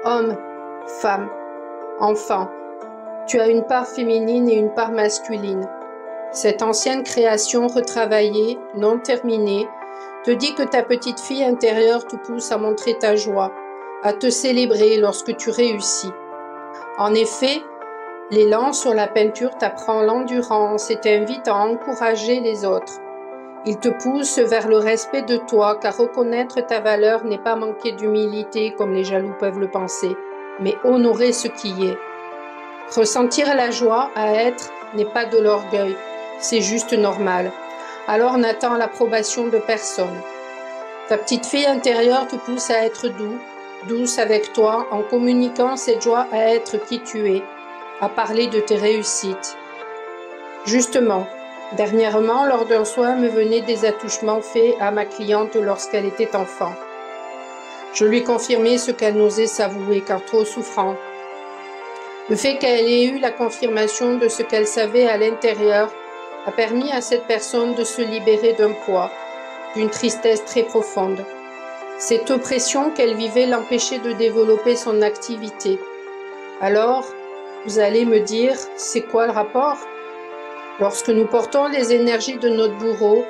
Homme, femme, enfant, tu as une part féminine et une part masculine. Cette ancienne création retravaillée, non terminée, te dit que ta petite fille intérieure te pousse à montrer ta joie, à te célébrer lorsque tu réussis. En effet, l'élan sur la peinture t'apprend l'endurance et t'invite à encourager les autres. Il te pousse vers le respect de toi, car reconnaître ta valeur n'est pas manquer d'humilité comme les jaloux peuvent le penser, mais honorer ce qui est. Ressentir la joie à être n'est pas de l'orgueil, c'est juste normal. Alors n'attends l'approbation de personne. Ta petite fille intérieure te pousse à être douce avec toi, en communiquant cette joie à être qui tu es, à parler de tes réussites. Justement, dernièrement, lors d'un soin, me venaient des attouchements faits à ma cliente lorsqu'elle était enfant. Je lui confirmais ce qu'elle n'osait s'avouer car trop souffrant. Le fait qu'elle ait eu la confirmation de ce qu'elle savait à l'intérieur a permis à cette personne de se libérer d'un poids, d'une tristesse très profonde. Cette oppression qu'elle vivait l'empêchait de développer son activité. Alors, vous allez me dire, c'est quoi le rapport ? Lorsque nous portons les énergies de notre bourreau,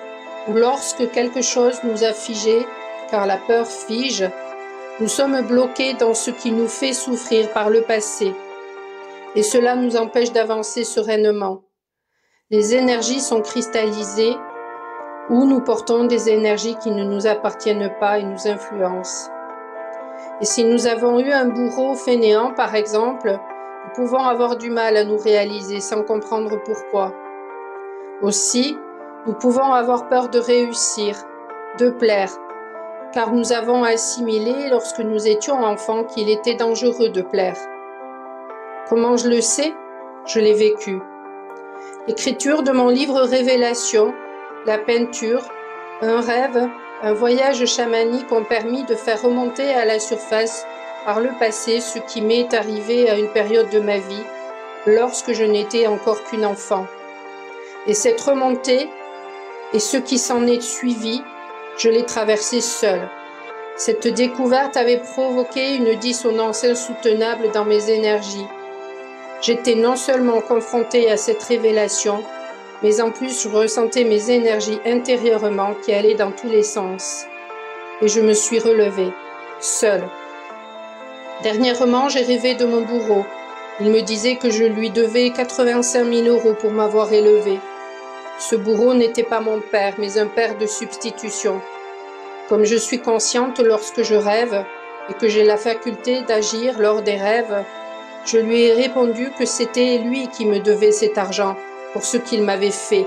ou lorsque quelque chose nous a figés, car la peur fige, nous sommes bloqués dans ce qui nous fait souffrir par le passé. Et cela nous empêche d'avancer sereinement. Les énergies sont cristallisées, ou nous portons des énergies qui ne nous appartiennent pas et nous influencent. Et si nous avons eu un bourreau fainéant, par exemple, nous pouvons avoir du mal à nous réaliser sans comprendre pourquoi. Aussi, nous pouvons avoir peur de réussir, de plaire, car nous avons assimilé lorsque nous étions enfants qu'il était dangereux de plaire. Comment je le sais ? Je l'ai vécu. L'écriture de mon livre Révélation, la peinture, un rêve, un voyage chamanique ont permis de faire remonter à la surface par le passé ce qui m'est arrivé à une période de ma vie, lorsque je n'étais encore qu'une enfant. Et cette remontée, et ce qui s'en est suivi, je l'ai traversée seule. Cette découverte avait provoqué une dissonance insoutenable dans mes énergies. J'étais non seulement confrontée à cette révélation, mais en plus je ressentais mes énergies intérieurement qui allaient dans tous les sens. Et je me suis relevée, seule. Dernièrement, j'ai rêvé de mon bourreau. Il me disait que je lui devais 85 000 € pour m'avoir élevée. Ce bourreau n'était pas mon père, mais un père de substitution. Comme je suis consciente lorsque je rêve et que j'ai la faculté d'agir lors des rêves, je lui ai répondu que c'était lui qui me devait cet argent pour ce qu'il m'avait fait.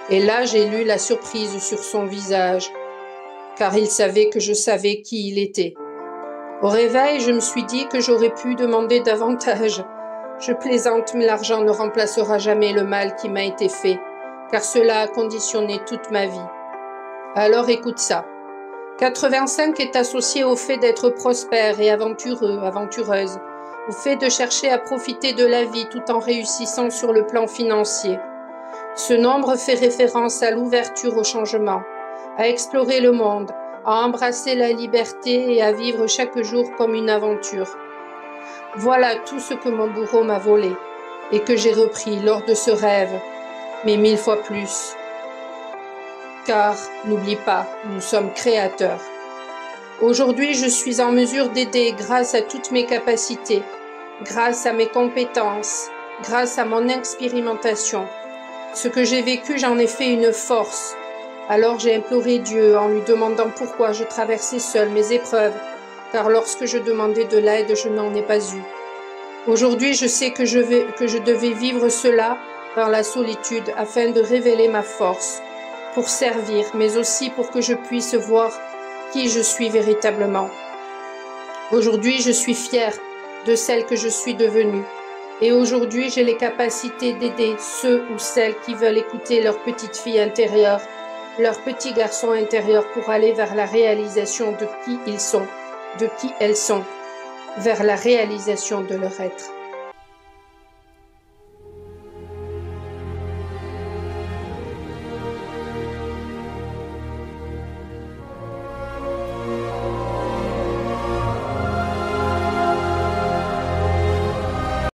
Et là, j'ai lu la surprise sur son visage, car il savait que je savais qui il était. Au réveil, je me suis dit que j'aurais pu demander davantage. Je plaisante, mais l'argent ne remplacera jamais le mal qui m'a été fait, car cela a conditionné toute ma vie. Alors écoute ça. 85 est associé au fait d'être prospère et aventureux, aventureuse, au fait de chercher à profiter de la vie tout en réussissant sur le plan financier. Ce nombre fait référence à l'ouverture au changement, à explorer le monde, à embrasser la liberté et à vivre chaque jour comme une aventure. Voilà tout ce que mon bourreau m'a volé et que j'ai repris lors de ce rêve, mais 1000 fois plus. Car, n'oublie pas, nous sommes créateurs. Aujourd'hui, je suis en mesure d'aider grâce à toutes mes capacités, grâce à mes compétences, grâce à mon expérimentation. Ce que j'ai vécu, j'en ai fait une force. Alors j'ai imploré Dieu en lui demandant pourquoi je traversais seule mes épreuves, car lorsque je demandais de l'aide, je n'en ai pas eu. Aujourd'hui, je sais que je devais vivre cela dans la solitude afin de révéler ma force, pour servir, mais aussi pour que je puisse voir qui je suis véritablement. Aujourd'hui, je suis fière de celle que je suis devenue. Et aujourd'hui, j'ai les capacités d'aider ceux ou celles qui veulent écouter leur petite fille intérieure, leur petit garçon intérieur pour aller vers la réalisation de qui ils sont, de qui elles sont, vers la réalisation de leur être.